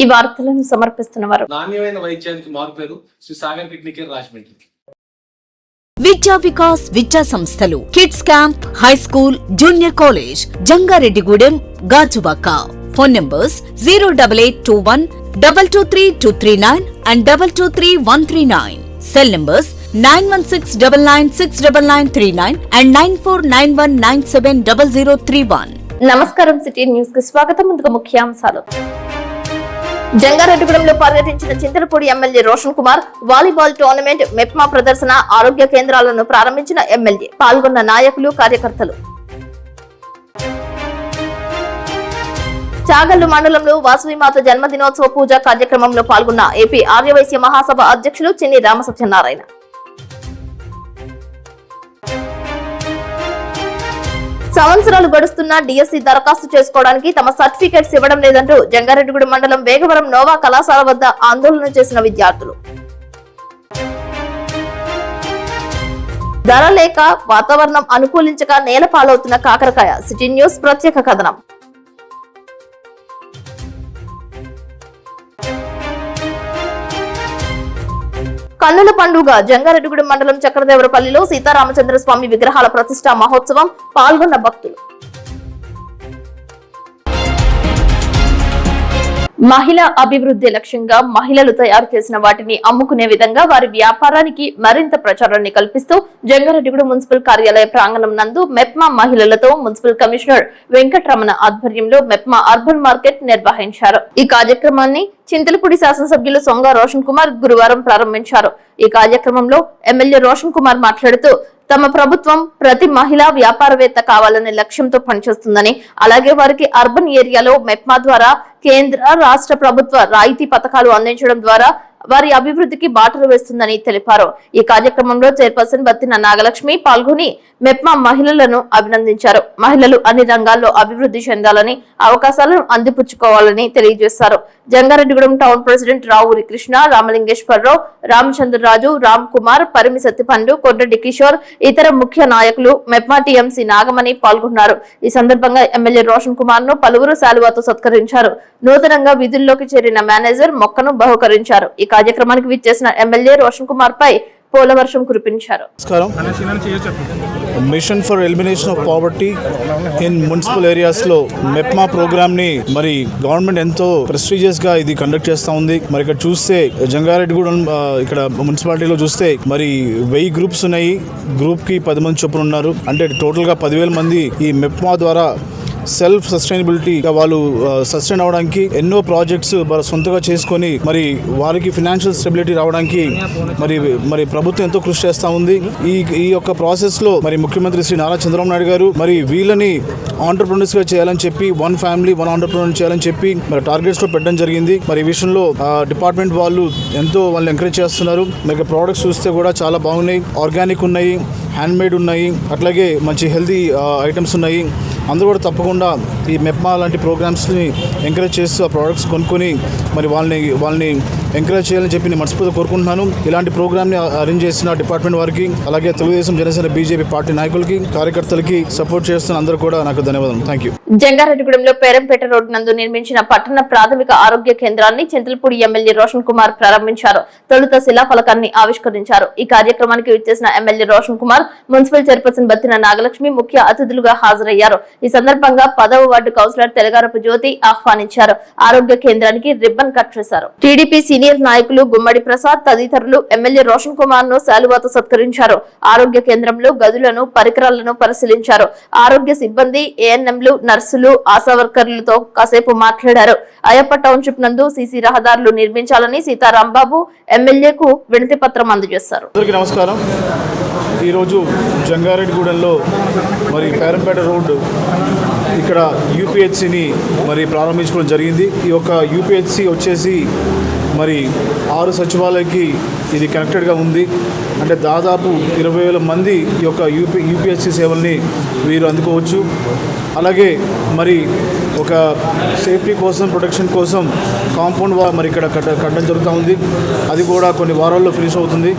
ఈ వార్తలను సమర్పిస్తున్నవారు నాణ్యమైన వైద్యానికి మారుపేరు శ్రీ సాగర్ కిడ్నీ కేర్ రాజమండ్రి. విద్యా వికాస్ విద్యా సంస్థలు kids camp, high school, junior college, Jangareddygudem, Gajuwaka. Phone numbers 08821 223 and 223 cell numbers 9169969939 and 9491970031. నమస్కారం. సిటీ న్యూస్ కు స్వాగతం. ముందుగా ముఖ్యాంశాలు. జంగారెడ్డిగూడెంలో పర్యటించిన Chintalapudi MLA Roshan Kumar. Volleyball tournament, MEPMA ప్రదర్శన, ఆరోగ్య కేంద్రాలను ప్రారంభించిన ఎమ్మెల్యే. పాల్గొన్న నాయకులు, కార్యకర్తలు. చాగల్లు మండలంలో వాసవిమాత జన్మదినోత్సవ పూజ కార్యక్రమంలో పాల్గొన్న ఏపీ ఆర్యవైశ్య మహాసభ అధ్యక్షులు చిన్ని రామసత్యనారాయణ. సంవత్సరాలు గడుస్తున్నా డిఎస్సి దరఖాస్తు చేసుకోవడానికి తమ సర్టిఫికెట్స్ ఇవ్వడం లేదంటూ జంగారెడ్డిగూడెం మండలం వేగవరం నోవా కళాశాల వద్ద ఆందోళన చేసిన విద్యార్థులు. ధర లేక, వాతావరణం అనుకూలించక నేల పాలవుతున్న కాకరకాయ. సిటీ న్యూస్ ప్రత్యేక కథనం. కన్నుల పండుగ. జంగారెడ్డిగూడెం మండలం చక్రదేవరపల్లిలో సీతారామచంద్ర స్వామి విగ్రహాల ప్రతిష్టా మహోత్సవం. పాల్గొన్న భక్తులు. మహిళా అభివృద్ధి లక్ష్యంగా మహిళలు తయారు చేసిన వాటిని అమ్ముకునే విధంగా వారి వ్యాపారానికి మరింత ప్రచారాన్ని కల్పిస్తూ జంగారెడ్డిగూడెం మున్సిపల్ కార్యాలయ ప్రాంగణం నందు మెప్మా మహిళలతో మున్సిపల్ కమిషనర్ వెంకటరమణ ఆధ్వర్యంలో మెప్మా అర్బన్ మార్కెట్ నిర్వహించారు. ఈ కార్యక్రమాన్ని చింతలపూడి శాసనసభ్యులు సొంగ రోషన్ కుమార్ గురువారం ప్రారంభించారు. ఈ కార్యక్రమంలో ఎమ్మెల్యే రోషన్ కుమార్ మాట్లాడుతూ తమ ప్రభుత్వం ప్రతి మహిళా వ్యాపారవేత్త కావాలనే లక్ష్యంతో పనిచేస్తుందని, అలాగే వారికి అర్బన్ ఏరియాలో మెప్మా ద్వారా కేంద్ర, రాష్ట్ర ప్రభుత్వ రాయితీ పథకాలు అందించడం ద్వారా వారి అభివృద్ధికి బాటలు వేస్తుందని తెలిపారు. ఈ కార్యక్రమంలో చైర్పర్సన్ బత్తిన నాగలక్ష్మి పాల్గొని మెప్మా మహిళలను అభినందించారు. మహిళలు అన్ని రంగాల్లో అభివృద్ధి చెందాలని, అవకాశాలను అందిపుచ్చుకోవాలని తెలియజేశారు. జంగారెడ్డిగూడెం టౌన్ ప్రెసిడెంట్ రావురి కృష్ణ, రామలింగేశ్వరరావు, రామచంద్రరాజు, రామ్ కుమార్, పరిమి సత్తిపండు, కొండ్రెడ్డి కిషోర్, ఇతర ముఖ్య నాయకులు, మెప్మా టీఎంసీ నాగమణి పాల్గొన్నారు. ఈ సందర్భంగా ఎమ్మెల్యే రోషన్ కుమార్ ను పలువురు శాలువాతో సత్కరించారు. నూతనంగా విధుల్లోకి చేరిన మేనేజర్ మొక్కను బహుకరించారు. ఈ కార్యక్రమానికి విచ్చేసిన ఎమ్మెల్యే రోషన్ కుమార్ పై పూల వర్షం కురిపించారు. Mission for elimination of poverty in municipal areas లో మెప్మా ప్రోగ్రామ్ ని మరి గవర్నమెంట్ ఎంతో ప్రెస్టీజియస్ గా ఇది కండక్ట్ చేస్తా ఉంది. మరి ఇక్కడ చూస్తే జంగారెడ్డిగూడెం ఇక్కడ మున్సిపాలిటీలో చూస్తే మరి 1000 గ్రూప్స్ ఉన్నాయి. గ్రూప్ కి 10 మంది చొప్పున ఉన్నారు. అంటే టోటల్ గా 10,000 మంది ఈ మెప్మా ద్వారా సెల్ఫ్ సస్టైనబిలిటీ వాళ్ళు సస్టైన్ అవడానికి ఎన్నో ప్రాజెక్ట్స్ సొంతగా చేసుకొని మరి వారికి ఫినాన్షియల్ స్టెబిలిటీ రావడానికి మరి ప్రభుత్వం ఎంతో కృషి చేస్తూ ఉంది. ఈ యొక్క ప్రాసెస్ లో మరి ముఖ్యమంత్రి శ్రీ నారా చంద్రబాబు నాయుడు గారు మరి వీళ్ళని ఆంటర్ప్రెన్యూర్స్ గా చేయాలని చెప్పి, 1 ఫ్యామిలీ 1 ఆంటర్ప్రెన్యూర్ చేయాలని చెప్పి మరి టార్గెట్స్ లో పెట్టడం జరిగింది. మరి ఈ విషయంలో డిపార్ట్మెంట్ వాళ్ళు ఎంతో వాళ్ళని ఎంకరేజ్ చేస్తున్నారు. మరి ప్రోడక్ట్స్ చూస్తే కూడా చాలా బాగున్నాయి. ఆర్గానిక్ ఉన్నాయి, హ్యాండ్ మేడ్ ఉన్నాయి, అట్లాగే మంచి హెల్తీ ఐటమ్స్ ఉన్నాయి. అందరూ కూడా తప్పకుండా ఈ మెప్మా లాంటి ప్రోగ్రామ్స్ని ఎంకరేజ్ చేస్తూ ఆ ప్రోడక్ట్స్ కొనుక్కొని మరి వాళ్ళని ఎంకరేజ్ చేయాలని చెప్పి నేను మనస్ఫూర్తిగా కోరుకుంటున్నాను. ఇలాంటి ప్రోగ్రామ్ని అరేంజ్ చేసిన డిపార్ట్మెంట్ వారికి, అలాగే తెలుగుదేశం, జనసేన, బీజేపీ పార్టీ నాయకులకి, కార్యకర్తలకి సపోర్ట్ చేస్తున్న అందరూ కూడా నాకు ధన్యవాదాలు. Thank you. జంగారెడ్డిగూడెంలో పేరంపేట రోడ్డు నందు నిర్మించిన పట్టణ ప్రాథమిక ఆరోగ్య కేంద్రాన్ని చింతలపూడి ఎమ్మెల్యే రోషన్ కుమార్ ప్రారంభించారు. తొలుత శిలాఫలకాన్ని ఆవిష్కరించారు. ఈ కార్యక్రమానికి విచ్చేసిన MLA Roshan Kumar, municipal chairperson Battina Nagalakshmi ముఖ్య అతిథులుగా హాజరయ్యారు. ఈ సందర్భంగా 10వ వార్డు కౌన్సిలర్ తెలగారపు జ్యోతి ఆహ్వానించారు. ఆరోగ్య కేంద్రానికి రిబ్బన్ కట్ చేశారు. టీడీపీ సీనియర్ నాయకులు గుమ్మడి ప్రసాద్ తదితరులు ఎమ్మెల్యే రోషన్ కుమార్ ను శాలువాతో సత్కరించారు. ఆరోగ్య కేంద్రంలో గదులను, పరికరాలను పరిశీలించారు. ఆరోగ్య సిబ్బంది, ఏఎన్ఎంలు, నర్సులు, ఆశా వర్కర్లతో కాసేపు మాట్లాడారు. అయ్యప్ప టౌన్షిప్ నందు సీసీ రహదారులు నిర్మించాలని సీతారాంబాబు ఎమ్మెల్యేకు వినతి పత్రం అందజేశారు. నమస్కారం. ఈరోజు జంగారెడ్డిగూడెంలో మరి పేరంపేట రోడ్డు ఇక్కడ యూపీహెచ్సిని మరి ప్రారంభించడం జరిగింది. ఈ యొక్క యూపీహెచ్సి వచ్చేసి మరి 6 సచివాలయకి ఇది కనెక్టెడ్గా ఉంది. అంటే దాదాపు 20,000 మంది ఈ యొక్క యూపీహెచ్సి సేవల్ని వీరు అందుకోవచ్చు. అలాగే మరి ఒక సేఫ్టీ కోసం, ప్రొటెక్షన్ కోసం కాంపౌండ్ వాల్ మరి ఇక్కడ కట్టడం జరుగుతూ ఉంది. అది కూడా కొన్ని వారాల్లో ఫినిష్ అవుతుంది.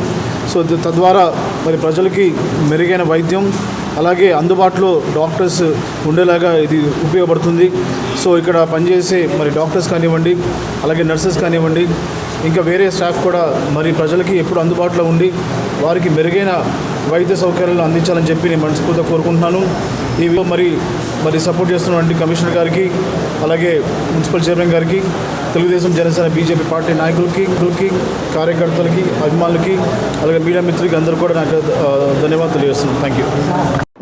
సో తద్వారా మరి ప్రజలకి మెరుగైన వైద్యం, అలాగే అందుబాటులో డాక్టర్స్ ఉండేలాగా ఇది ఉపయోగపడుతుంది. సో ఇక్కడ పనిచేసే మరి డాక్టర్స్ కానివ్వండి, అలాగే నర్సెస్ కానివ్వండి, ఇంకా వేరే స్టాఫ్ కూడా మరి ప్రజలకి ఎప్పుడు అందుబాటులో ఉండి వారికి మెరుగైన వైద్య సౌకర్యాలను అందించాలని చెప్పి నేను మనస్ఫూర్తిగా కోరుకుంటున్నాను. ఇవి మరి సపోర్ట్ చేస్తున్నటువంటి కమిషనర్ గారికి, అలాగే మున్సిపల్ చైర్మన్ గారికి, తెలుగుదేశం, జనసేన, బీజేపీ పార్టీ నాయకులకి, కార్యకర్తలకి, అభిమానులకి, అలాగే మీడియా మిత్రులకి అందరూ కూడా నాకు ధన్యవాదాలు తెలియజేస్తున్నాను. Thank you.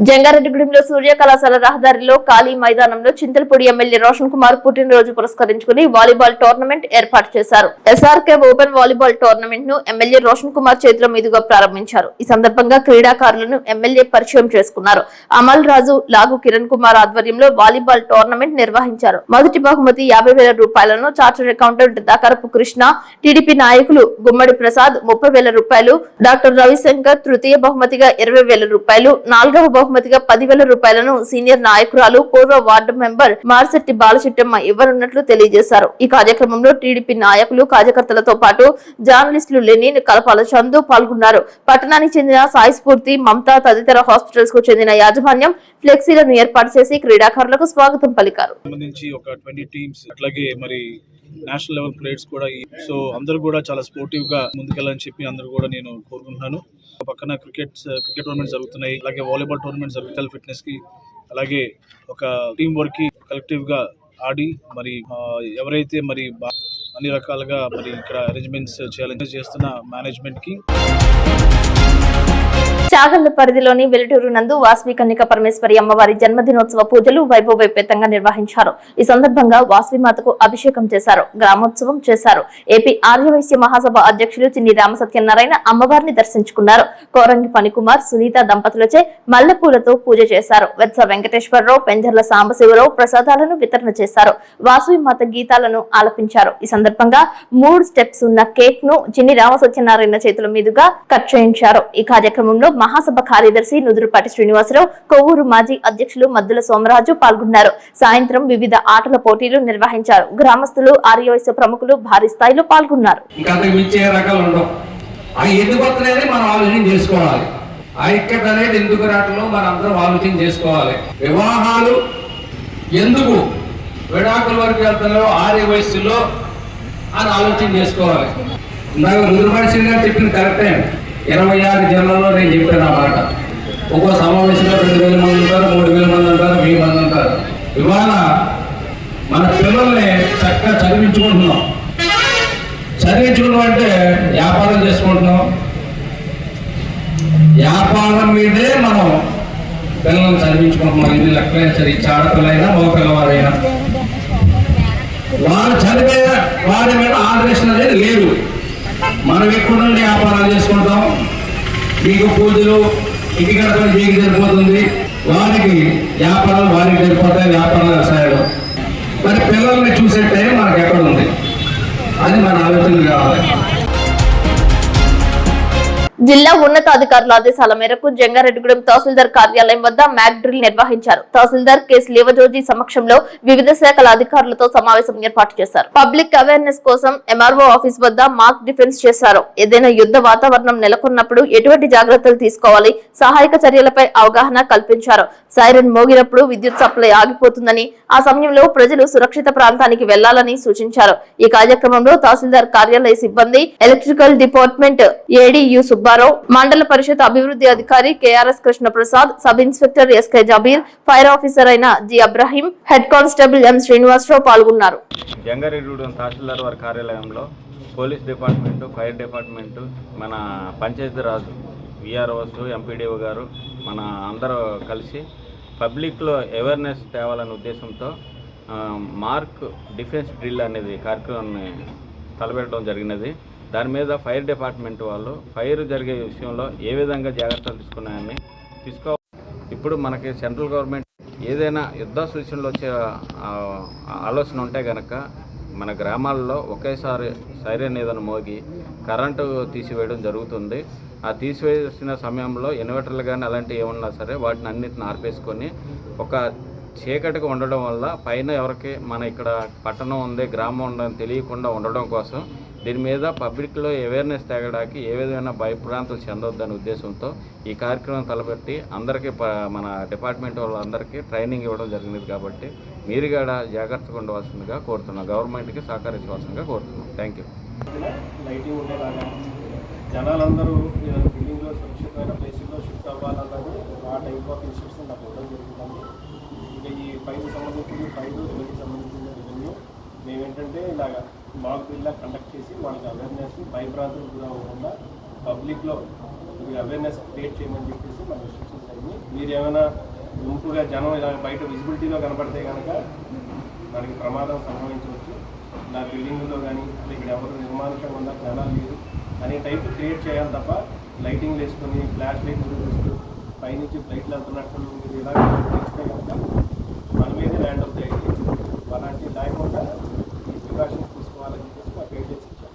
జంగారెడ్డిగూడెంలో సూర్య కళాశాల రహదారిలో ఖాళీ మైదానంలో చింతలపూడి ఎమ్మెల్యే రోషన్ కుమార్ పుట్టినరోజు పురస్కరించుకుని వాలీబాల్ టోర్నమెంట్ ఏర్పాటు చేశారు. ఎస్ఆర్కే ఓపెన్ వాలీబాల్ టోర్నమెంట్ ను ఎమ్మెల్యే రోషన్ కుమార్ చేతుల మీదుగా ప్రారంభించారు. ఈ సందర్భంగా క్రీడాకారులను ఎమ్మెల్యే పరిచయం చేసుకున్నారు. అమల్ రాజు, లాగు కిరణ్ కుమార్ ఆధ్వర్యంలో వాలీబాల్ టోర్నమెంట్ నిర్వహించారు. మొదటి బహుమతి 50,000 రూపాయలను chartered accountant Dakarapu Krishna, TDP నాయకులు గుమ్మడి ప్రసాద్ 30,000 రూపాయలు, డాక్టర్ రవిశంకర్ తృతీయ బహుమతిగా 20,000 రూపాయలు, నాలుగవ బహుమతిగా 10,000 రూపాయలను సీనియర్ నాయకురాలు పూర్వ వార్డు మెంబర్ మార్సెట్టి బాలచిట్టమ్మ ఇవ్వనున్నట్లు తెలియజేశారు. ఈ కార్యక్రమంలో టీడీపీ నాయకులు, కార్యకర్తలతో పాటు జర్నలిస్టులు లెనిన్, కలపాల చందు పాల్గొన్నారు. పట్టణానికి చెందిన సాయి స్ఫూర్తి, మమతా తదితర హాస్పిటల్స్ కు చెందిన యాజమాన్యం ఫ్లెక్సీలను ఏర్పాటు చేసి క్రీడాకారులకు స్వాగతం పలికారు. ఒక 20 టీమ్స్ అట్లాగే మరి నేషనల్ లెవెల్ ప్లేయర్స్ కూడా, సో అందరూ కూడా చాలా స్పోర్టివ్ గా ముందుకెళ్ళని చెప్పి అందరూ కూడా నేను కోరుకుంటున్నాను. పక్కన క్రికెట్ టోర్నమెంట్స్ జరుగుతున్నాయి, అలాగే వాలీబాల్ టోర్నమెంట్స్ జరుగుతాయి. ఫిట్నెస్ కి అలాగే ఒక టీం వర్క్ కి కలెక్టివ్ గా ఆడి మరి ఎవరైతే మరి అన్ని రకాలుగా మరి ఇక్కడ అరేంజ్మెంట్స్ చేస్తున్న మేనేజ్మెంట్ కి. చాగళ్ల పరిధిలోని వెలుటూరు నందు వాసవి కన్యక పరమేశ్వరి అమ్మవారి జన్మదినోత్సవ పూజలు వైభవోపేతంగా నిర్వహించారు. ఈ సందర్భంగా వాసవి మాతకు అభిషేకం చేశారు, గ్రామోత్సవం చేశారు. ఏపీ ఆర్యవైశ్య మహాసభ అధ్యక్షులు చిన్ని రామసత్యనారాయణ అమ్మవారిని దర్శించుకున్నారు. కోరంగి ఫణికుమార్, సునీత దంపతులచే మల్లెపూలతో పూజ చేశారు. వెత్స వెంకటేశ్వరరావు, పెంజర్ల సాంబశివరావు ప్రసాదాలను వితరణ చేశారు. వాసవి మాత గీతాలను ఆలపించారు. ఈ సందర్భంగా 3 స్టెప్స్ ఉన్న కేక్ ను చిన్ని రామసత్యనారాయణ చేతుల మీదుగా కట్ చేయించారు. ఈ కార్యక్రమంలో మహాసభ కార్యదర్శి నుదురుపాటి శ్రీనివాసరావు, కొవ్వూరు మాజీ అధ్యక్షులు మద్దుల సోమరాజు పాల్గొన్నారు. సాయంత్రం వివిధ ఆటల పోటీలు నిర్వహించారు. గ్రామస్తులు, ఆర్యవైశ్య ప్రముఖులు భారీ స్థాయిలో పాల్గొన్నారు. ఐక్యత అనేది ఎందుకు రావటంలో మనందరం ఆలోచన చేసుకోవాలి. వివాహాలు ఎందుకు విడాకుల వరకు వెళ్తాలో ఆర్యవైశ్యులో అని ఆలోచన చేసుకోవాలి. ఇందాక రుద్రమణి గారు చెప్పింది కరెక్టే. 26 జిల్లాల్లో నేను చెప్పాను ఆ మాట. ఒక్కో సమావేశంలో 2,000 మంది ఉంటారు, 3,000 మంది ఉంటారు, 1,000 మంది ఉంటారు. ఇవాళ మన పిల్లల్ని చక్కగా చదివించుకుంటున్నాం అంటే వ్యాపారం చేసుకుంటున్నాం. వ్యాపారం మీదే మనం పిల్లల్ని చదివించుకుంటున్నాం. ఇది లెక్కలైనా సరే, ఆడపిల్లైనా మగ పిల్లవారైనా వారు చదివే వారి మీద ఆదర్శం అనేది లేదు. మనం ఎక్కడ నుండి వ్యాపారాలు చేసుకుంటాం. మీకు పూజలు ఇంటికడప మీకు సరిపోతుంది, వారికి వ్యాపారాలు వారికి సరిపోతాయి, వ్యాపారాలు వ్యవసాయాలు. మరి పిల్లల్ని చూసే టైం మనకు ఎక్కడ ఉంది, అది మన ఆలోచన కావాలి. జిల్లా ఉన్నతాధికారుల ఆదేశాల మేరకు జంగారెడ్డిగూడెం తహసీల్దార్ కార్యాలయం వద్ద మ్యాక్ డ్రిల్ నిర్వహించారు. తహసీల్దార్ కేసు లేవజోజీ సమక్షంలో వివిధ శాఖల అధికారులతో సమావేశం ఏర్పాటు చేశారు. పబ్లిక్ అవేర్నెస్ కోసం ఎంఆర్ఓ ఆఫీస్ వద్ద మాక్ డిఫెన్స్ చేశారు. ఏదైనా యుద్ధ వాతావరణం నెలకొన్నప్పుడు ఎటువంటి జాగ్రత్తలు తీసుకోవాలి, సహాయక చర్యలపై అవగాహన కల్పించారు. సైరన్ మోగినప్పుడు విద్యుత్ సప్లై ఆగిపోతుందని, ఆ సమయంలో ప్రజలు సురక్షిత ప్రాంతానికి వెళ్లాలని సూచించారు. ఈ కార్యక్రమంలో తహసీల్దార్ కార్యాలయ సిబ్బంది, ఎలక్ట్రికల్ డిపార్ట్మెంట్ ఏడీయూ సుబ్బారావు, మండల పరిషత్ అభివృద్ధి అధికారి KRS Krishnaprasad, sub inspector SK Jabir, fire officer అయిన G Abraham, head constable M Srinivasarao పాల్గొన్నారు. జంగారెడ్డిగూడెం తహసీల్దార్ వారి కార్యాలయంలో పోలీస్ డిపార్ట్మెంటు, ఫైర్ డిపార్ట్మెంటు, మన పంచాయతీరాజ్ విఆర్ఓస్, ఎంపీడీఓ గారు మన అందరూ కలిసి పబ్లిక్లో అవేర్నెస్ తేవాలనే ఉద్దేశంతో మార్క్ డిఫెన్స్ డ్రిల్ అనేది కార్యక్రమాన్ని తలపెట్టడం జరిగినది. దాని మీద ఫైర్ డిపార్ట్మెంట్ వాళ్ళు ఫైర్ జరిగే విషయంలో ఏ విధంగా జాగ్రత్తలు తీసుకున్నాయని ఇప్పుడు మనకి సెంట్రల్ గవర్నమెంట్ ఏదైనా యుద్ధ సూచనలు వచ్చే ఆలోచన ఉంటే కనుక మన గ్రామాల్లో ఒకేసారి సైరన్ ఏదైనా మోగి కరెంటు తీసివేయడం జరుగుతుంది. ఆ తీసివేసిన సమయంలో ఇన్వర్టర్లు కానీ అలాంటివి ఏమన్నా సరే వాటిని అన్నిటిని ఆర్పేసుకొని ఒక చీకటిగా ఉండడం వల్ల పైన ఎవరికి మన ఇక్కడ పట్టణం ఉంది, గ్రామం ఉందని తెలియకుండా ఉండడం కోసం దీని మీద పబ్లిక్లో అవేర్నెస్ తేగడానికి ఏ విధమైన భయభ్రాంతులు చెందొద్దనే ఉద్దేశంతో ఈ కార్యక్రమం తలపెట్టి అందరికీ మన డిపార్ట్మెంట్ వాళ్ళందరికీ ట్రైనింగ్ ఇవ్వడం జరిగింది. కాబట్టి మీరు కూడా జాగ్రత్తగా ఉండవలసిందిగా కోరుతున్నాం, గవర్నమెంట్కి సహకరించవలసిందిగా కోరుతున్నాం. Thank you. లైటింగ్ ఉండేలాగా జనాలందరూ బిల్డింగ్లో సురక్షితమైన ప్లేసుల్లో షిఫ్ట్ అవ్వాలన్నది ఆ టైప్ ఆఫ్ ఇన్స్ట్రక్షన్ నాకు ఇవ్వడం జరుగుతుంది. ఇక ఈ ఫైవ్ రెవెన్యూకి సంబంధించిన రెవెన్యూ మేమేంటంటే ఇలాగ మాక్ డ్రిల్లా కండక్ట్ చేసి వాళ్ళకి అవేర్నెస్ భయభ్రాంతులు కూడా ఉండకుండా పబ్లిక్లో అవేర్నెస్ క్రియేట్ చేయమని చెప్పేసి మన ఇన్స్ట్రక్షన్స్ అయ్యి మీరు ఏమైనా గుంపుగా జనం ఇలా బయట విజిబిలిటీలో కనపడితే కనుక మనకి ప్రమాదం సంభవించవచ్చు. నా బిల్డింగ్లో కానీ ఇక్కడ ఎవరు నిర్మానుషంగా ఉన్న జనాలు లేదు అనే టైప్ క్రియేట్ చేయాలి తప్ప లైటింగ్ వేసుకొని ఫ్లాష్ లైట్ వేస్తూ పైనుంచి ఫ్లైట్లు వెళ్తున్నట్టు మీరు ఇలా చేస్తే కనుక మన మీదే ల్యాండ్ అవుతాయి. అలాంటివి లేకుండా ఈ ప్రికాషన్స్ తీసుకోవాలని చెప్పేసి మాకు గైడ్లైన్స్ ఇచ్చారు.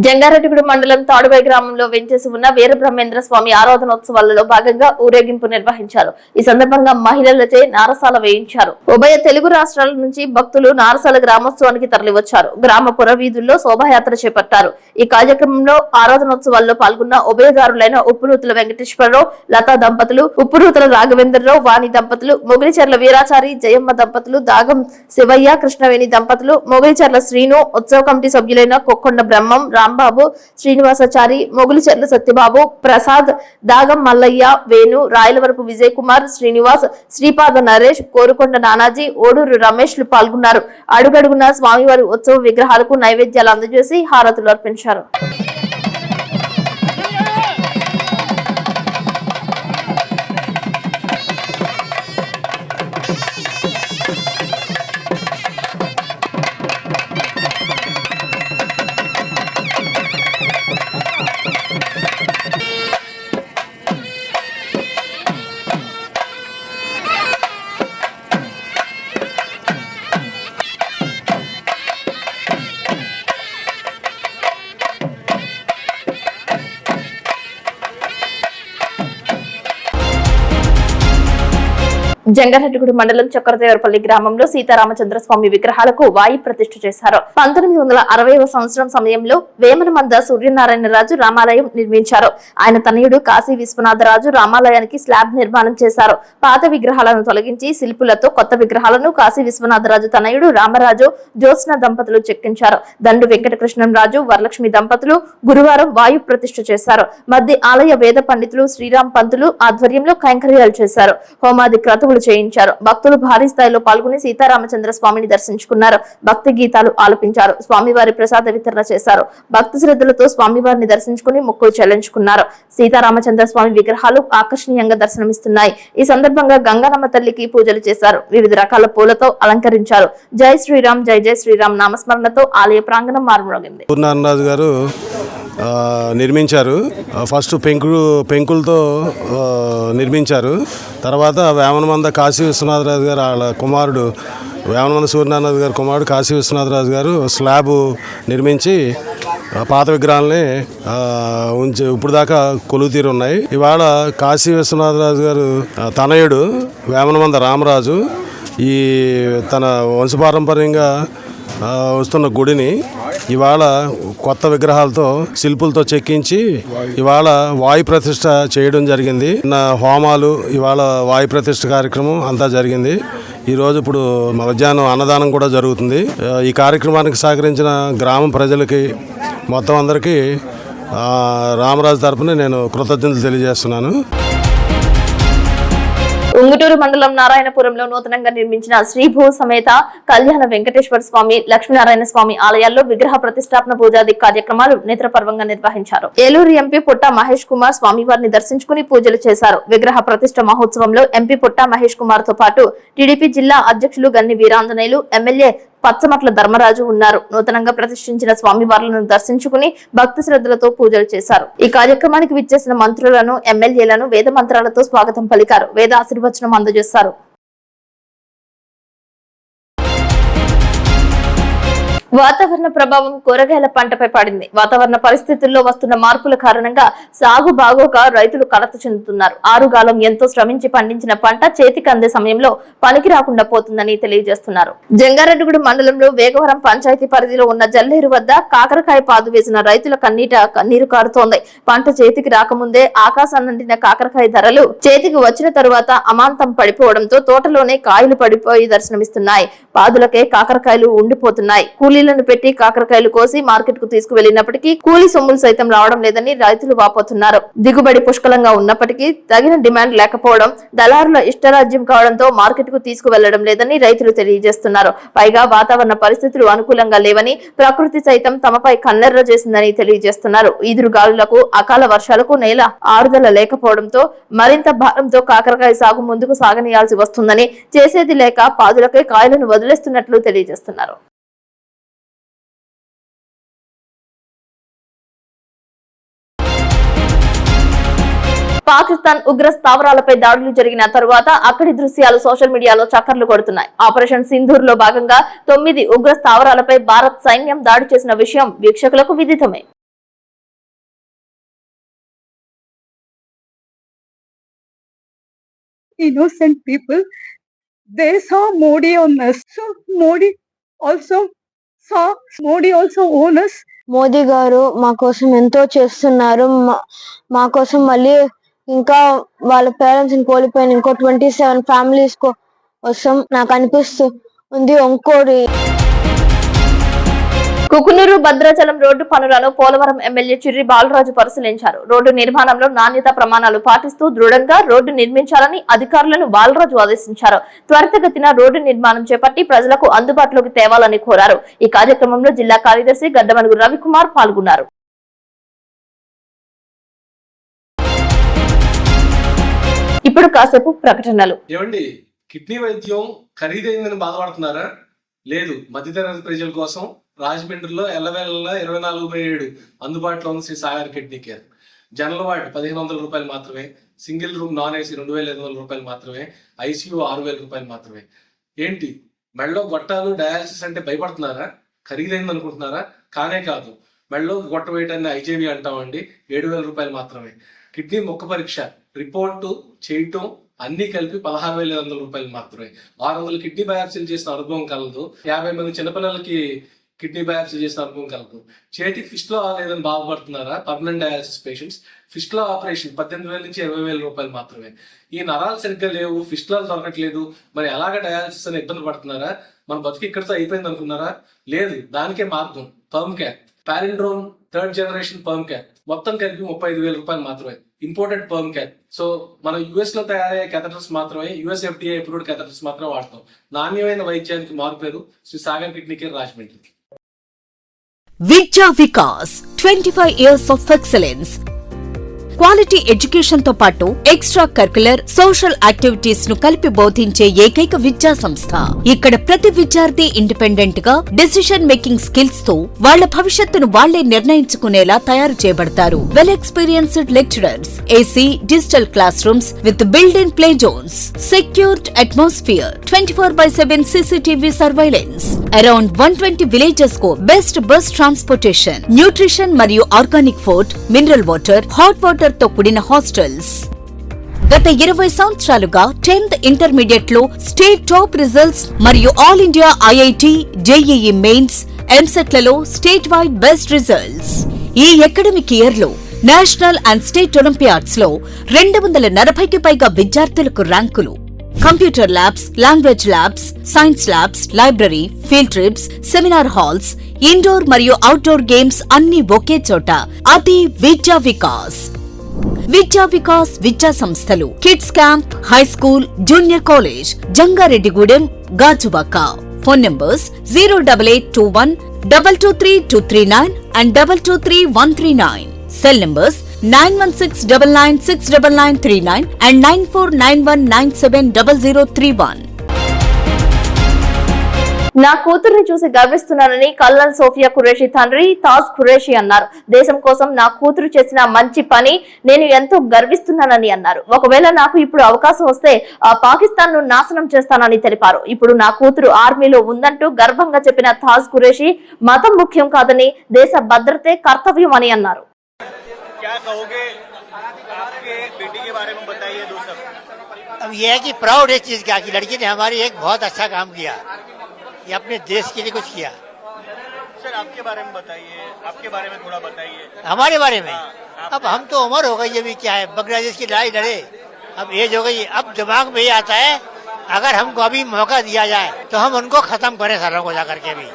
జంగారెడ్డిగూడెం మండలం తాడువై గ్రామంలో వెంచేసి ఉన్న వీరబ్రహ్మేంద్ర స్వామి ఆరాధనోత్సవాలలో భాగంగా ఊరేగింపు నిర్వహించారు. ఈ సందర్భంగా మహిళలచే నారసాల వేయించారు. ఉభయ తెలుగు రాష్ట్రాల నుంచి భక్తులు నారసాల గ్రామోత్సవానికి తరలివచ్చారు. గ్రామ పురవీధుల్లో శోభాయాత్ర చేపట్టారు. ఈ కార్యక్రమంలో ఆరాధనోత్సవాల్లో పాల్గొన్న ఉభయదారులైన ఉప్పునూతుల వెంకటేశ్వరరావు, లతా దంపతులు, ఉప్పునూతుల రాఘవేంద్రరావు, వాణి దంపతులు, మొగిలిచెర్ల వీరాచారి, జయమ్మ దంపతులు, దాగం శివయ్య, కృష్ణవేణి దంపతులు, మొగిలిచెర్ల శ్రీను, ఉత్సవ కమిటీ సభ్యులైన కొక్కొండ బ్రహ్మం, రాంబాబు, శ్రీనివాసాచారి, మొగులిచెర్ల సత్యబాబు, ప్రసాద్, దాగం మల్లయ్య, వేణు, రాయలవరపు విజయ్ కుమార్, శ్రీనివాస్, శ్రీపాద నరేష్, కోరుకొండ నానాజీ, ఓడూరు రమేష్ లు పాల్గొన్నారు. అడుగడుగున స్వామివారి ఉత్సవ విగ్రహాలకు నైవేద్యాలు అందజేసి హారతులు అర్పించారు. జంగారెడ్డిగూడెం మండలం చక్రదేవరపల్లి గ్రామంలో సీతారామచంద్ర స్వామి విగ్రహాలకు వాయు ప్రతిష్ఠ చేశారు. 1960వ సంవత్సరం సమయంలో వేమనమంద సూర్యనారాయణరాజు రామాలయం నిర్మించారు. ఆయన తనయుడు కాశీ విశ్వనాథరాజు రామాలయానికి స్లాబ్ నిర్మాణం చేశారు. పాత విగ్రహాలను తొలగించి శిల్పులతో కొత్త విగ్రహాలను కాశీ విశ్వనాథరాజు తనయుడు రామరాజు, జ్యోత్స్న దంపతులు చెక్కించారు. దండు వెంకటకృష్ణంరాజు, వరలక్ష్మి దంపతులు గురువారం వాయు ప్రతిష్ఠ చేశారు. మధ్య ఆలయ వేద పండితులు శ్రీరామ్ పంతులు ఆధ్వర్యంలో కైంకర్యాలు చేశారు. హోమాది క్రతువులు చేయించారు. భక్తులు భారీ స్థాయిలో పాల్గొని సీతారామచంద్ర స్వామిని దర్శించుకున్నారు. భక్తి గీతాలు ఆలపించారు. స్వామివారి ప్రసాద వితరణ చేశారు. భక్తి శ్రద్ధలతో స్వామివారిని దర్శించుకుని మొక్కులు చెల్లించుకున్నారు. సీతారామచంద్ర స్వామి విగ్రహాలు ఆకర్షణీయంగా దర్శనమిస్తున్నాయి. ఈ సందర్భంగా గంగానమ్మ తల్లికి పూజలు చేశారు. వివిధ రకాల పూలతో అలంకరించారు. జై శ్రీరామ్, జై జై శ్రీరామ్ నామస్మరణతో ఆలయ ప్రాంగణం మారుమోగింది. పూర్ణారాజు గారు నిర్మించారు. ఫస్ట్ పెంకులతో నిర్మించారు. తర్వాత వేమనమంద కాశీ విశ్వనాథరాజు గారు వాళ్ళ కుమారుడు, వేమనమంద సూర్యనారాయణ గారి కుమారుడు కాశీ విశ్వనాథరాజు గారు స్లాబ్ నిర్మించి పాత విగ్రహాలని ఉంచి ఇప్పుడు దాకా కొలువు తీరు ఉన్నాయి. ఇవాళ కాశీ విశ్వనాథరాజు గారు తనయుడు వేమనమంద రామరాజు ఈ తన వంశపారంపర్యంగా వస్తున్న గుడిని ఇవాళ కొత్త విగ్రహాలతో శిల్పులతో చెక్కించి ఇవాళ వాయు ప్రతిష్ఠ చేయడం జరిగింది. హోమాలు ఇవాళ వాయు ప్రతిష్ఠ కార్యక్రమం అంతా జరిగింది. ఈరోజు ఇప్పుడు మధ్యాహ్నం అన్నదానం కూడా జరుగుతుంది. ఈ కార్యక్రమానికి సహకరించిన గ్రామం ప్రజలకి మొత్తం అందరికీ రామరాజు తరపున నేను కృతజ్ఞతలు తెలియజేస్తున్నాను. ఉంగుటూరు మండలం నారాయణపురంలో నూతనంగా నిర్మించిన శ్రీభూ సమేత కళ్యాణ వెంకటేశ్వర స్వామి, లక్ష్మీనారాయణ స్వామి ఆలయాల్లో విగ్రహ ప్రతిష్టాపన పూజాది కార్యక్రమాలు నేత్రపర్వంగా నిర్వహించారు. ఏలూరు ఎంపీ పుట్ట మహేష్ కుమార్ స్వామివారిని దర్శించుకుని పూజలు చేశారు. విగ్రహ ప్రతిష్ట మహోత్సవంలో ఎంపీ పుట్ట మహేష్ కుమార్ తో పాటు టీడీపీ జిల్లా అధ్యక్షులు గన్ని వీరాంజనేయులు, ఎమ్మెల్యే పచ్చమట్ల ధర్మరాజు ఉన్నారు. నూతనంగా ప్రతిష్ఠించిన స్వామివార్లను దర్శించుకుని భక్తి శ్రద్ధలతో పూజలు చేశారు. ఈ కార్యక్రమానికి విచ్చేసిన మంత్రులను, ఎమ్మెల్యేలను వేద మంత్రాలతో స్వాగతం పలికారు. వేద ఆశీర్వచనం అందజేశారు. వాతావరణ ప్రభావం కూరగాయల పంటపై పడింది. వాతావరణ పరిస్థితుల్లో వస్తున్న మార్పుల కారణంగా సాగు బాగోక రైతులు కలత చెందుతున్నారు. ఆరుగాలం ఎంతో శ్రమించి పండించిన పంట చేతికి అందే సమయంలో పనికి రాకుండా పోతుందని తెలియజేస్తున్నారు. జంగారెడ్డిగూడెం మండలంలో వేగవరం పంచాయతీ పరిధిలో ఉన్న జల్లేరు వద్ద కాకరకాయ పాదు వేసిన రైతుల కన్నీట కన్నీరు కారుతోంది. పంట చేతికి రాకముందే ఆకాశాన్నంటిన కాకరకాయ ధరలు చేతికి వచ్చిన తరువాత అమాంతం పడిపోవడంతో తోటలోనే కాయలు పడిపోయి దర్శనమిస్తున్నాయి. పాదులకే కాకరకాయలు ఉండిపోతున్నాయి. కూలీలను పెట్టి కాకరకాయలు కోసి మార్కెట్ కు తీసుకువెళ్లినప్పటికీ కూలీ సొమ్ములు సైతం రావడం లేదని రైతులు వాపోతున్నారు. దిగుబడి పుష్కలంగా ఉన్నప్పటికీ తగిన డిమాండ్ లేకపోవడం, దళారుల ఇష్టరాజ్యం కావడంతో మార్కెట్ కు తీసుకువెళ్లడం లేదని రైతులు తెలియజేస్తున్నారు. పైగా వాతావరణ పరిస్థితులు అనుకూలంగా లేవని, ప్రకృతి సైతం తమపై కన్నెర్ర చేసిందని తెలియజేస్తున్నారు. ఈదురుగాలులకు, అకాల వర్షాలకు నేల ఆరుదల లేకపోవడంతో మరింత భారంతో కాకరకాయ సాగు ముందుకు సాగనీయాల్సి వస్తుందని, చేసేది లేక పాదులకే కాయలను వదిలేస్తున్నట్లు తెలియజేస్తున్నారు. పాకిస్తాన్ ఉగ్ర స్థావరాలపై దాడులు జరిగిన తరువాత అక్కడి దృశ్యాలు సోషల్ మీడియాలో చక్కర్లు కొడుతున్నాయి. ఆపరేషన్ సింధూర్ లో భాగంగా 9 ఉగ్ర స్థావరాలపై భారత్ సైన్యం దాడి చేసిన విషయం వీక్షకులకు విదితమే. Innocent people, they saw Modi on us. So Modi also own us. Modi గారు మా కోసం ఎంతో చేస్తున్నారు. మా కోసం మళ్ళీ ఇంకా వాళ్ళ పేరెంట్స్ ని కోల్పోయిన ఇంకో 27 ఫ్యామిలీస్ కోసం నాకు అనిపిస్తుంది. ఇంకోటి కుకునూరు భద్రాచలం రోడ్డు పనులను పోలవరం ఎమ్మెల్యే చిర్రి బాలరాజు పరిశీలించారు. రోడ్డు నిర్మాణంలో నాణ్యత ప్రమాణాలు పాటిస్తూ దృఢంగా రోడ్డు నిర్మించాలని అధికారులను బాలరాజు ఆదేశించారు. త్వరితగతిన రోడ్డు నిర్మాణం చేపట్టి ప్రజలకు అందుబాటులోకి తేవాలని కోరారు. ఈ కార్యక్రమంలో జిల్లా కార్యదర్శి గడ్డమనుగు రవికుమార్ పాల్గొన్నారు. ఇప్పుడు కాసేపు ప్రకటనలు. ఏమండి, కిడ్నీ వైద్యం ఖరీదైందని బాధపడుతున్నారా? లేదు, మధ్యతరగతి ప్రజల కోసం రాజమండ్రిలో ఎల్లవేళ 24/7 అందుబాటులో ఉంది Shri Sagar kidney care. General ward 1500 రూపాయలు మాత్రమే, సింగిల్ రూమ్ నాన్ ఏసీ 2500 రూపాయలు మాత్రమే, ఐసీయూ 6000 రూపాయలు మాత్రమే. ఏంటి, మెడలో గొట్టాలు డయాలసిస్ అంటే భయపడుతున్నారా? ఖరీదైంది అనుకుంటున్నారా? కానే కాదు. మెడలో గొట్ట వేయటాన్ని ఐజేవి అంటామండి, 7000 రూపాయలు మాత్రమే. కిడ్నీ మొక్క పరీక్ష రిపోర్టు చేయటం అన్ని కలిపి 16,500 రూపాయలు మాత్రమే. 600 కిడ్నీ బయాప్సీలు చేసిన అనుభవం కలదు. 50 మంది చిన్నపిల్లలకి కిడ్నీ బయాప్సీ చేసిన అనుభవం కలదు. చేతికి ఫిస్ట్లో లేదని బాధపడుతున్నారా? పర్మనెంట్ డయాలసిస్ పేషెంట్స్ ఫిస్ట్లో ఆపరేషన్ 18,000 నుంచి 20,000 రూపాయలు మాత్రమే. ఈ నరాలు సరిగ్గా లేవు, ఫిస్ట్లో దొరకట్లేదు, మరి ఎలాగ డయాలసిస్ అని ఇబ్బంది పడుతున్నారా? మన బతుకు ఇక్కడితో అయిపోయింది అనుకున్నారా? లేదు, దానికే మార్గం perm care. Palindrome 3rd generation perm care మొత్తం కలిపి 35,000 రూపాయలు మాత్రమే. Imported perm care. సో మనం యుఎస్ లో తయారయ్యే కేథటర్స్ మాత్రమే, యుఎస్ FDA అప్రూవ్డ్ కేథటర్స్ మాత్రమే వాడతాం. నాణ్యమైన వైద్యానికి మారుపేరు శ్రీ సాగర్ కిడ్నీ కేర్ రాజమండ్రి. విద్యా Vikas 25 years of excellence. Quality education తో పాటు ఎక్స్ట్రా కరిక్యులర్ సోషల్ యాక్టివిటీస్ ను కలిపి బోధించే ఏకైక విద్యా సంస్థ. ఇక్కడ ప్రతి విద్యార్థి ఇండిపెండెంట్ గా డెసిషన్ మేకింగ్ స్కిల్స్ తో వాళ్ల భవిష్యత్తును వాళ్లే నిర్ణయించుకునేలా తయారు చేయబడతారు. Well experienced lecturers, AC digital class rooms with built in play zones, secured atmosphere, 24/7 CCTV surveillance. Around 120 villages కు బెస్ట్ బస్ ట్రాన్స్పోర్టేషన్, న్యూట్రిషన్ మరియు organic food, mineral water, hot water తో కూడిన హాస్టల్స్. గత 20 సంవత్సరాలుగా 10th ఇంటర్మీడియట్ లో state top results మరియు all India IIT, JEE mains, EAMCET లలో state wide best results. ఈ అకాడమిక్ ఇయర్ లో నేషనల్ అండ్ స్టేట్ ఒలింపియాడ్స్ లో 240కి పైగా విద్యార్థులకు ర్యాంకులు. Computer labs, language labs, science labs, library, field trips, seminar halls, indoor మరియు outdoor games అన్ని ఒకే చోట. అది విద్యా వికాస్. విద్యా వికాస్ విద్యా సంస్థలు kids camp, high school, junior college, Jangareddygudem, Gajuwaka. Phone numbers 08821 223 and 223 cell numbers 9169969939 and 9491970031. నా కూతుర్ని చూసి గర్విస్తున్నానని కల్నల్ సోఫియా ఖురేషీ తండ్రి తాజ్ ఖురేషీ అన్నారు. దేశం కోసం నా కూతురు చేసిన మంచి పని నేను ఎంతో గర్విస్తున్నానని అన్నారు. ఒకవేళ నాకు ఇప్పుడు అవకాశం వస్తే పాకిస్తాన్ ను నాశనం చేస్తానని తెలిపారు. ఇప్పుడు నా కూతురు ఆర్మీలో ఉందంటూ గర్వంగా చెప్పిన తాజ్ ఖురేషీ మతం ముఖ్యం కాదని దేశ భద్రతే కర్తవ్యం అని అన్నారు. अब यह है कि प्राउड है चीज क्या कि लड़की ने हमारी एक बहुत अच्छा काम किया, ये अपने देश के लिए कुछ किया। सर आपके बारे में बताइए, आपके बारे में थोड़ा बताइए। हमारे बारे में अब हम तो उम्र हो गई, अभी क्या है, बांग्लादेश की लड़ाई लड़े, अब एज हो गई, अब दिमाग में ये आता है अगर हमको अभी मौका दिया जाए तो हम उनको खत्म करें सारों को जाकर के भी।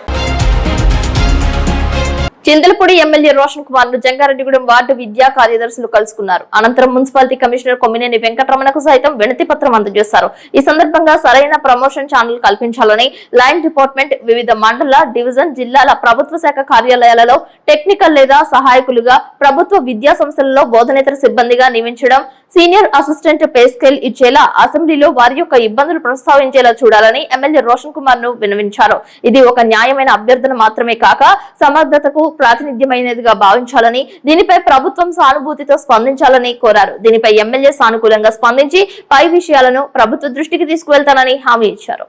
చింతలపూడి ఎమ్మెల్యే రోషన్ కుమార్ ను జంగారెడ్డిగూడెం వార్డు విద్యా కార్యదర్శులు కలుసుకున్నారు. అనంతరం మున్సిపాలిటీ కమిషనర్ కొమ్మినేని వెంకటరమణకు సైతం వినతి పత్రం అందజేశారు. ఈ సందర్భంగా సరైన ప్రమోషన్ ఛానల్ కల్పించాలని లైన్ డిపార్ట్మెంట్, వివిధ మండల, డివిజన్, జిల్లాల ప్రభుత్వ శాఖ కార్యాలయాలలో టెక్నికల్ లేదా సహాయకులుగా, ప్రభుత్వ విద్యా సంస్థలలో బోధనేతర సిబ్బందిగా నియమించడం, సీనియర్ అసిస్టెంట్ పే స్కేల్ ఇచ్చేలా అసెంబ్లీలో వారి యొక్క ఇబ్బందులు ప్రస్తావించేలా చూడాలని ఎమ్మెల్యే రోషన్ కుమార్ ను విన్నవించారు. ఇది ఒక న్యాయమైన అభ్యర్థన మాత్రమే కాక సమర్థతకు ప్రాతినిధ్యమైనదిగా భావించాలని, దీనిపై ప్రభుత్వం సానుభూతితో స్పందించాలని కోరారు. దీనిపై ఎమ్మెల్యే సానుకూలంగా స్పందించి పై విషయాలను ప్రభుత్వ దృష్టికి తీసుకువెళ్తానని హామీ ఇచ్చారు.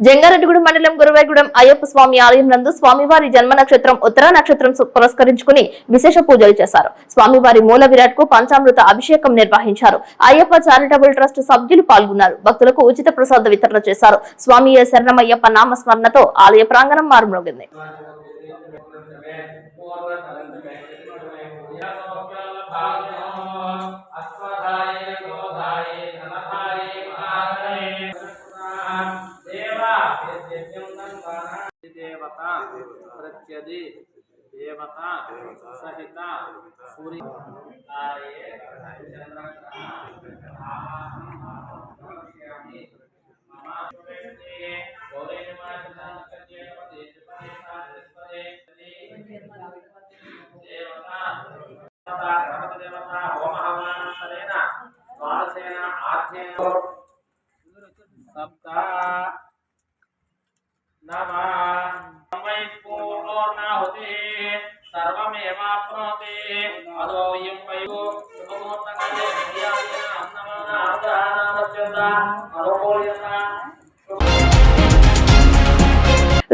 జంగారెడ్డిగూడెం మండలం గురువాయగూడెం అయ్యప్ప స్వామి ఆలయం నందు స్వామివారి జన్మ నక్షత్రం ఉత్తర నక్షత్రం పురస్కరించుకుని విశేష పూజలు చేశారు. స్వామివారి మూల విరాట్ కు పంచామృత అభిషేకం నిర్వహించారు. అయ్యప్ప చారిటబుల్ ట్రస్ట్ సభ్యులు పాల్గొన్నారు. భక్తులకు ఉచిత ప్రసాద వితరణ చేశారు. స్వామి శరణమయ్యప్ప నామస్మరణతో ఆలయ ప్రాంగణం మారుమ్రోగింది. देवता प्रत्यदि देवता सहित सूर्य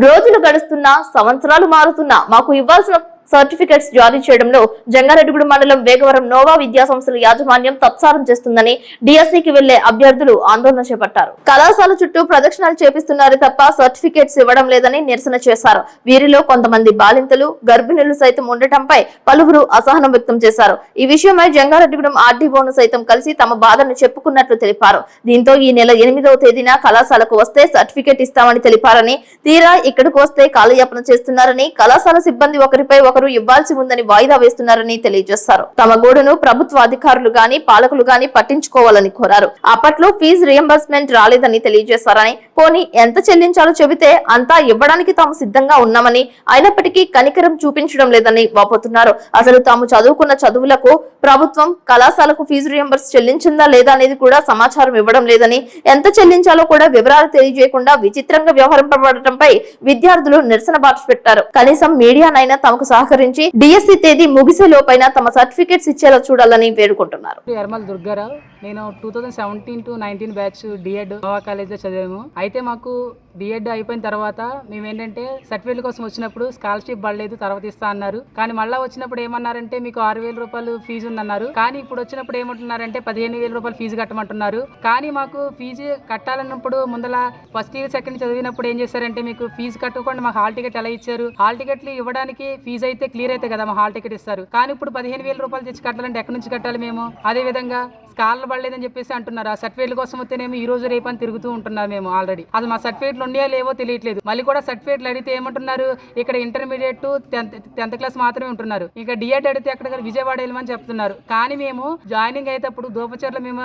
రోజులు గడుస్తున్నా, సంవత్సరాలు మారుతున్నా మాకు ఇవ్వాల్సిన సర్టిఫికెట్స్ జారీ చేయడంలో జంగారెడ్డిగూడెం మండలం వేగవరం నోవా విద్యా సంస్థల యాజమాన్యం తత్సారం చేస్తుందని డిఎస్సికి వెళ్లే అభ్యర్థులు ఆందోళన చేపట్టారు. కళాశాల చుట్టూ ప్రదక్షిణాలు చేపిస్తున్నారు తప్ప సర్టిఫికెట్స్ ఇవ్వడం లేదని నిరసన చేశారు. వీరిలో కొంతమంది బాలింతలు, గర్భిణులు సైతం ఉండటంపై పలువురు అసహనం వ్యక్తం చేశారు. ఈ విషయమై జంగారెడ్డిగూడెం ఆర్డీఓను సైతం కలిసి తమ బాధను చెప్పుకున్నట్లు తెలిపారు. దీంతో ఈ నెల 8వ తేదీన కళాశాలకు వస్తే సర్టిఫికెట్ ఇస్తామని తెలిపారని, తీరా ఇక్కడికి వస్తే కాలయాపన చేస్తున్నారని, కళాశాల సిబ్బంది ఒకరిపై ఒకరు ఇవ్వాల్సి ఉందని వాయిదా వేస్తున్నారని తెలియజేశారు. తమ గోడును ప్రభుత్వ అధికారులు గాని పాలకులు గాని పట్టించుకోవాలని కోరారు. అప్పట్లో ఫీజు రియంబర్స్మెంట్ రాలేదని తెలియజేశారని, పోనీ ఎంత చెల్లించాలో చెబితే అంతా ఇవ్వడానికి తాము సిద్ధంగా ఉన్నామని, అయినప్పటికీ కనికరం చూపించడం లేదని వాపోతున్నారు. అసలు తాము చదువుకున్న చదువులకు ప్రభుత్వం కళాశాలకు ఫీజు రియంబర్స్ చెల్లించిందా లేదా అనేది కూడా సమాచారం ఇవ్వడం లేదని, ఎంత చెల్లించాలో కూడా వివరాలు తెలియజేయకుండా విచిత్రంగా వ్యవహరింపబడటంపై విద్యార్థులు నిరసన బాట పెట్టారు. కనీసం మీడియానైనా తమకు సహకరించి డిఎస్సి తేదీ ముగిసే లోపైన తమ సర్టిఫికెట్స్ ఇచ్చేలా చూడాలని వేడుకుంటున్నారు. ఎర్మల్ దుర్గారావు, నేను 2017 to 19 batch D Ed Nova college లో చదివాము. అయితే మాకు డిఎడ్ అయిపోయిన తర్వాత మేము ఏంటంటే సర్టిఫికేట్ కోసం వచ్చినప్పుడు స్కాలర్షిప్ పడలేదు, తర్వాత ఇస్తా అన్నారు. కానీ మళ్ళీ వచ్చినప్పుడు ఏమన్నారంటే మీకు 6,000 రూపాయలు ఫీజు ఉందన్నారు. కానీ ఇప్పుడు వచ్చినప్పుడు ఏమంటున్నారంటే 15,000 రూపాయలు ఫీజు కట్టమంటున్నారు. కానీ మాకు ఫీజు కట్టాలన్నప్పుడు ముందల ఫస్ట్ ఇయర్ సెకండ్ చేసినప్పుడు ఏం చేశారంటే మీకు ఫీజు కట్టకుండా మాకు హాల్ టికెట్ ఎలా ఇచ్చారు? హాల్ టికెట్లు ఇవ్వడానికి ఫీజు అయితే క్లియర్ అయితే కదా మా హాల్ టికెట్ ఇస్తారు. కానీ ఇప్పుడు 15,000 రూపాయలు తెచ్చి కట్టాలంటే ఎక్కడి నుంచి కట్టాలి మేము? అదే విధంగా స్కాలర్ పడలేదని చెప్పేసి అంటున్నారు. ఆ సర్టిఫికేట్ల కోసం వస్తేనేమో ఈ రోజు రేపు అని తిరుగుతూ ఉంటున్నారు. మేము ఆల్రెడీ అది మా సర్టిఫికేట్లు ఉన్నాయో లేవో తెలియట్లేదు. మళ్ళీ కూడా సర్టిఫికేట్లు అడిగితే ఏమంటున్నారు, ఇక్కడ ఇంటర్మీడియట్ టు 10th క్లాస్ మాత్రమే ఉంటున్నారు. ఇంకా డిఎడ్ అడిగితే అక్కడ విజయవాడ వెళ్ళమని చెప్తున్నారు. కానీ మేము జాయినింగ్ అయ్యేటప్పుడు దోపచర్ల మేము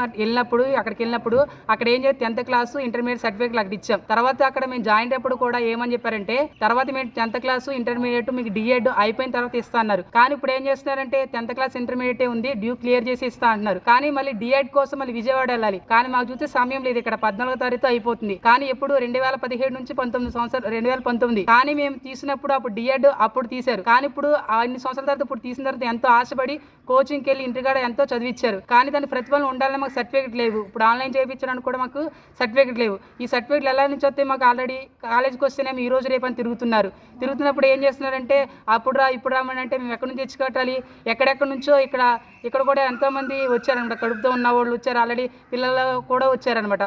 అక్కడికి వెళ్ళినప్పుడు అక్కడ ఏం చేసి 10th క్లాస్ ఇంటర్మీడియట్ సర్టిఫికేట్లు అక్కడ ఇచ్చాం. తర్వాత అక్కడ మేము జాయిన్ అయ్యేప్పుడు కూడా ఏమని చెప్పారంటే తర్వాత మేము 10th క్లాస్ ఇంటర్మీడియట్ మీకు డిఎడ్ అయిపోయిన తర్వాత ఇస్తా అన్నారు. కానీ ఇప్పుడు ఏం చేస్తున్నారంటే 10th క్లాస్ ఇంటర్మీడియట్ ఉంది, డ్యూ క్లియర్ చేసి ఇస్తా అంటున్నారు. కానీ మళ్ళీ డిఎడ్ కోసం మళ్ళీ విజయవాడ వెళ్ళాలి. కానీ మాకు చూస్తే సమయం లేదు. ఇక్కడ 14వ తారీఖు అయిపోతుంది. కానీ ఎప్పుడు 2017 నుంచి 19 సంవత్సరాలు 2019. కానీ మేము తీసినప్పుడు అప్పుడు డిఎడ్ అప్పుడు తీశారు. కానీ ఇప్పుడు అన్ని సంవత్సరాల తర్వాత ఇప్పుడు తీసిన తర్వాత ఎంతో ఆశపడి కోచింగ్కి వెళ్ళి ఇంటికాడ ఎంతో చదివించారు. కానీ దాని ప్రతిఫలం ఉండాలని మాకు సర్టిఫికేట్ లేవు. ఇప్పుడు ఆన్లైన్ చేయించడానికి కూడా మాకు సర్టిఫికేట్ లేవు. ఈ సర్టిఫికేట్లు ఎలా నుంచి వస్తే మాకు ఆల్రెడీ కాలేజ్కి వస్తేనేమో ఈ రోజు రేపు అని తిరుగుతున్నప్పుడు ఏం చేస్తున్నారంటే అప్పుడు రా ఇప్పుడు రామని అంటే మేము ఎక్కడి నుంచి తెచ్చి కట్టాలి, ఎక్కడెక్కడి నుంచో ఇక్కడ కూడా ఎంతోమంది వచ్చారనమాట. కడుపుతో ఉన్న వాళ్ళు వచ్చారు, ఆల్రెడీ పిల్లలు కూడా వచ్చారనమాట.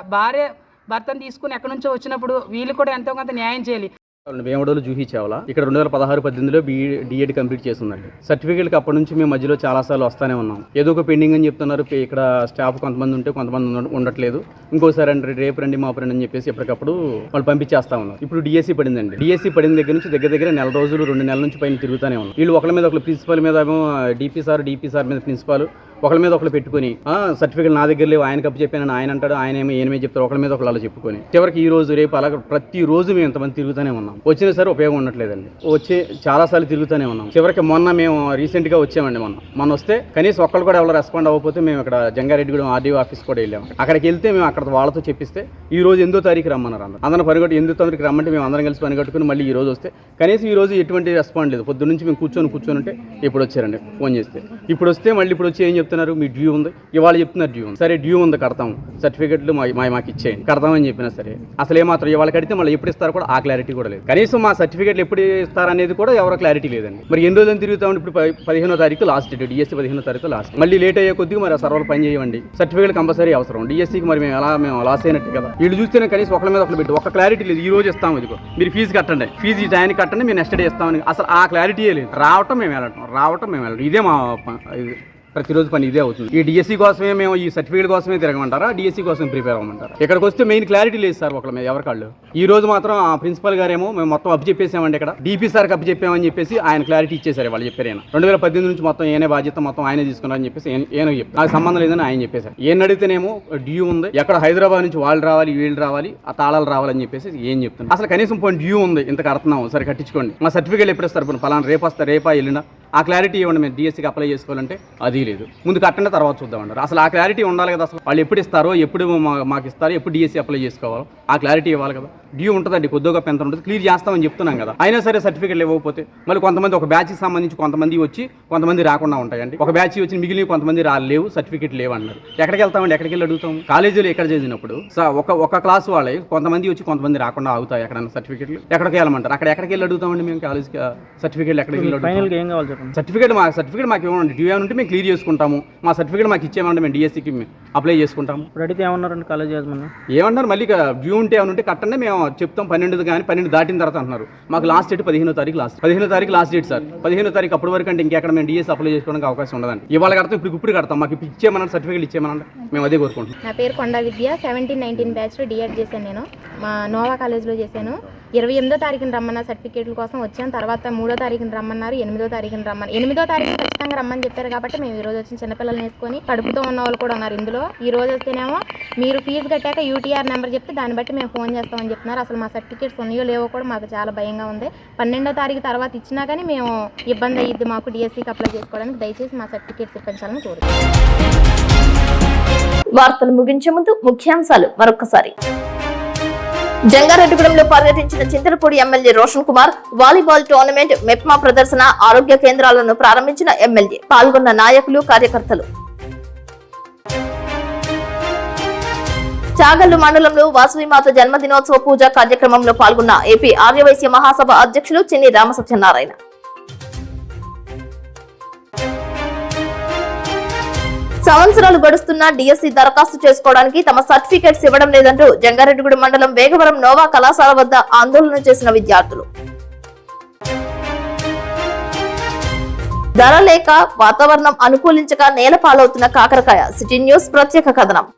భర్తను తీసుకుని ఎక్కడి నుంచో వచ్చినప్పుడు వీళ్ళు కూడా ఎంతో కొంత న్యాయం చేయాలి. వేమడోలు జూహీ చావ్లా ఇక్కడ 2016-18లో డిఎడ్ కంప్లీట్ చేసిందండి. సర్టిఫికేట్కి అప్పటి నుంచి మేము మధ్యలో చాలాసార్లు వస్తానే ఉన్నాం. ఏదో ఒక పెండింగ్ అని చెప్తున్నారు. ఇక్కడ స్టాఫ్ కొంతమంది ఉంటే కొంతమంది ఉండట్లేదు. ఇంకోసారి అంటే రేపు రండి మాపు రండి అని చెప్పేసి ఎప్పటికప్పుడు వాళ్ళు పంపించేస్తా ఉన్నారు. ఇప్పుడు డిఎస్సి పడిందండి. డిఎస్సి పడిన దగ్గర నుంచి దగ్గర నెల రోజులు 2 నెలల నుంచి పైన తిరుగుతూనే ఉన్నాం. వీళ్ళు ఒకరి మీద ఒకరు ప్రిన్సిపల్ మీద డిపి సార్ మీద ప్రిన్సిపాల్ ఒకరి మీద ఒకరు పెట్టుకుని సర్టిఫికేట్ నా దగ్గర లేవు, ఆయనకు అప్పు చెప్పానని ఆయన అంటాడు, ఆయన ఏమే చెప్తారు, ఒకరి మీద ఒకరు అలా చెప్పుకొని చివరికి ఈ రోజు రేపు అలాగే ప్రతిరోజు మేము ఎంతమంది తిరుగుతూనే ఉన్నాం. వచ్చినా సరే ఉపయోగం ఉండట్లేదండి. వచ్చి చాలాసార్లు తిరుగుతూనే ఉన్నాం. చివరికి మొన్న మేము రీసెంట్గా వచ్చామండి. మొన్న వస్తే కనీసం ఒక్కరు కూడా ఎవరు రెస్పాండ్ అవ్వకపోతే మేము ఇక్కడ జంగారెడ్డిగూడెం ఆర్డీఓ ఆఫీస్ కూడా వెళ్ళాము. అక్కడికి వెళ్తే మేము అక్కడ వాళ్ళతో చెప్పిస్తే ఈ రోజు 8వ తారీఖు రమ్మన్నారు. అందరూ పనిగట్టు 8వ తారీఖు రమ్మంటే మేము అందరం కలిసి పనిగట్టుకుని మళ్ళీ ఈ రోజు వస్తే కనీసం ఈ రోజు ఎటువంటి రెస్పాండ్ లేదు. పొద్దున్న నుంచి మేము కూర్చొని ఉంటే ఇప్పుడు వచ్చారండి ఫోన్ చేస్తే. ఇప్పుడు వస్తే మళ్ళీ ఇప్పుడు వచ్చి ఏం చెప్తున్నారు, మీ డ్యూ ఉంది, ఇవాళ చెప్తున్నారు డ్యూ ఉంది. సరే డ్యూ ఉంది కడతాము, సర్టిఫికెట్లు మాకు ఇచ్చేయండి కడతామని చెప్పినా సరే అసలు ఏమాత్రం ఇవాళ కడితే మళ్ళీ ఎప్పుడు ఇస్తారు కూడా ఆ క్లారిటీ కూడా లేదు. కనీసం మా సర్టిఫికెట్లు ఎప్పుడు ఇస్తారనేది కూడా ఎవరో క్లారిటీ లేదండి. మరి ఎన్ని రోజులు తిరుగుతామండి. ఇప్పుడు 15వ తారీఖు లాస్ట్ డేట్, డిఎస్సి 15వ తారీఖు లాస్ట్. మళ్ళీ లేట్ అయ్యే కొద్దిగా మరి సర్వర్లు పని చేయండి. సర్టిఫికేట్ కంపల్సరీ అవసరం. డిఎస్సికి మరి మేము లాస్ అయినట్టు కదా. వీళ్ళు చూస్తేనే కనీసం ఒకరి మీద ఒకరు పెట్టి ఒక క్లారిటీ లేదు. ఈ రోజు ఇస్తాము, ఇదిగో మీరు ఫీజు కట్టండి, ఫీజు ఈ టైంకి కట్టండి, మీరు నెక్స్ట్ డే ఇస్తామని అసలు ఆ క్లారిటీయే లేదు. రావటం మేము వెళ్ళటం ఇదే మా ప్రతిరోజు పని ఇదే అవుతుంది. ఈ డిఎస్సి కోసమే మేము ఈ సర్టిఫికేట్ కోసమే తిరగమంటారా, డిఎస్సి కోసం ప్రిపేర్ అవ్వమంటారా? ఇక్కడికి వస్తే మెయిన్ క్లారిటీ లేదు సార్ ఒకళ్ళ మీద ఎవరికాళ్ళు. ఈ రోజు మాత్రం ఆ ప్రిన్సిపల్ గారేమో మేము మొత్తం అప్పు చెప్పేసామండి. ఇక్కడ డిపి సార్కి అప్పు చెప్పామని చెప్పేసి ఆయన క్లారిటీ ఇచ్చేసారు. వాళ్ళు చెప్పారు 2018 నుంచి మొత్తం ఏనే బాధ్యత మొత్తం ఆయనే తీసుకున్నారని చెప్పేసి ఏనో చెప్పారు. నాకు సంబంధం లేదని ఆయన చెప్పేశారు. ఏం అడిగితేనేమో డ్యూ ఉంది, ఎక్కడ హైదరాబాద్ నుంచి వాళ్ళు రావాలి వీళ్ళు రావాలి ఆ తాళాలు రావాలని చెప్పేసి ఏం చెప్తున్నారు. అసలు కనీసం పోనీ డ్యూ ఉంది, ఇంత కడుతున్నాము సరే కట్టించుకోండి, మా సర్టిఫికేట్ ఎప్పుడు ఇస్తారు, పలానా రేపా వెళ్ళినా ఆ క్లారిటీ ఇవ్వండి. మేము డిఎస్సికి అప్లై చేసుకోవాలంటే అది లేదు. ముందు కట్టండి తర్వాత చూద్దామన్నారు. అసలు ఆ క్లారిటీ ఉండాలి కదా. అసలు వాళ్ళు ఎప్పుడు ఇస్తారో, ఎప్పుడు మాకు ఇస్తారో, ఎప్పుడు డిఎస్సి అప్లై చేసుకోవాలో ఆ క్లారిటీ ఇవ్వాలి కదా. డ్యూ ఉంటుందండి, కొద్దిగా పెంత ఉంటుంది, క్లియర్ చేస్తామని చెప్తున్నాం కదా. అయినా సరే సర్టిఫికేట్లు ఇవ్వకపోతే మళ్ళీ కొంతమంది ఒక బ్యాచ్కి సంబంధించి కొంతమంది వచ్చి కొంతమంది రాకుండా ఉంటాయండి. ఒక బ్యాచ్ వచ్చి మిగిలిన కొంతమంది లేవు, సర్టిఫికేట్ లేవు అన్నారు. ఎక్కడికి వెళ్తామండి, ఎక్కడికి వెళ్ళి అడుగుతాము? కాలేజీలో ఎక్కడ చదివినప్పుడు ఒక క్లాస్ వాళ్ళే కొంతమంది వచ్చి కొంతమంది రాకుండా అవుతాయి. ఎక్కడైనా సర్టిఫికేట్లు ఎక్కడికి వెళ్ళమంటారు, ఎక్కడికి వెళ్ళి అడుగుతామండి మేము కాలేజ్కి సర్టిఫికేట్లు ఎక్కడికి వెళ్ళి సర్టిఫికేట్ మాకు ఇవ్వండి. డ్యూ ఏమంటే మేము క్లియర్ చేసుకుంటాము. మా సర్టిఫికేట్ మాకు ఇచ్చేయమంటే మేము డిఎస్సికి అప్లై చేసుకుంటాము. అడిగితే ఏమన్నారండి కాలేజ్ ఏమన్నారు, మళ్ళీ డ్యూ ఉంటే ఏమన్నా కట్టండి మేము చెప్తాం 12 కానీ 12 దాటిన తర్వాత అంటున్నారు. మాకు లాస్ట్ డేట్ 15వ తారీఖు లాస్ట్ డేట్ సార్. 15వ తారీఖు అప్పటి వరకు అంటే ఇంకెక్కడ మేము డిఎస్సి అప్లై చేసుకోవడానికి అవకాశం ఉండదండి. ఇవాళ కడతాం, ఇప్పుడు కడతాం, మాకు ఇచ్చేయమన్నా సర్టిఫికేట్ ఇచ్చేయమన్నా మేము అదే కోరుకుంటాం. నా పేరు కొండ విద్య, 17-19 బ్యాచ్లో డిఎడ్ చేశాను. నేను మా నోవా కాలేజ్లో చేశాను. 28వ తారీఖున రమ్మన్న సర్టిఫికేట్ల కోసం వచ్చాను. తర్వాత 3వ తారీఖున రమ్మన్నారు, 8వ తారీఖున రమ్మన్నారు. 8వ తారీఖు ఖచ్చితంగా రమ్మని చెప్పారు కాబట్టి మేము ఈ రోజు వచ్చిన చిన్నపిల్లలు వేసుకొని కడుపుతో ఉన్న వాళ్ళు కూడా ఉన్నారు ఇందులో. ఈ రోజు వస్తేనేమో మీరు ఫీజు కట్టాక యూటీఆర్ నెంబర్ చెప్తే దాన్ని బట్టి మేము ఫోన్ చేస్తామని చెప్తున్నారు. అసలు మా సర్టిఫికేట్స్ ఉన్నాయో లేవో కూడా మాకు చాలా భయంగా ఉంది. 12వ తారీఖు తర్వాత ఇచ్చినా కానీ మేము ఇబ్బంది అయ్యిద్ది మాకు డిఎస్సికి అప్లై చేసుకోవడానికి. దయచేసి మా సర్టిఫికేట్స్ ఇప్పించాలని కోరుతున్నాను. వార్తలు ముగించే ముందు ముఖ్యాంశాలు మరొకసారి. జంగారెడ్డిగూడెంలో పర్యటించిన Chintalapudi MLA Roshan Kumar. Volleyball tournament, MEPMA ప్రదర్శన, ఆరోగ్య కేంద్రాలను ప్రారంభించిన ఎమ్మెల్యే. పాల్గొన్న నాయకులు, కార్యకర్తలు. చాగల్లు మండలంలో వాసవిమాత జన్మదినోత్సవ పూజా కార్యక్రమంలో పాల్గొన్న ఏపీ ఆర్యవైశ్య మహాసభ అధ్యక్షులు చిన్ని రామసత్యనారాయణ. సంవత్సరాలు గడుస్తున్నా డిఎస్సి దరఖాస్తు చేసుకోవడానికి తమ సర్టిఫికేట్స్ ఇవ్వడం లేదంటూ జంగారెడ్డిగూడెం మండలం వేగవరం నోవా కళాశాల వద్ద ఆందోళన చేసిన విద్యార్థులు. ధర లేక వాతావరణం అనుకూలించక నేల పాలవుతున్న కాకరకాయ. సిటీ న్యూస్ ప్రత్యేక కథనం.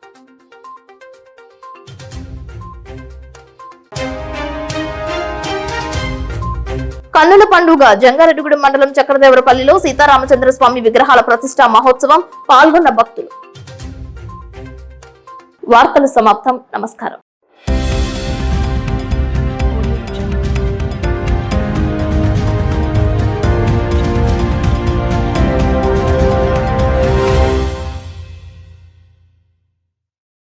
కన్నుల పండుగ జంగారెడ్డిగూడెం మండలం చక్రదేవరపల్లిలో సీతారామచంద్ర స్వామి విగ్రహాల ప్రతిష్టా మహోత్సవం. పాల్గొన్న భక్తులు. వార్తలు సమాప్తం. నమస్కారం.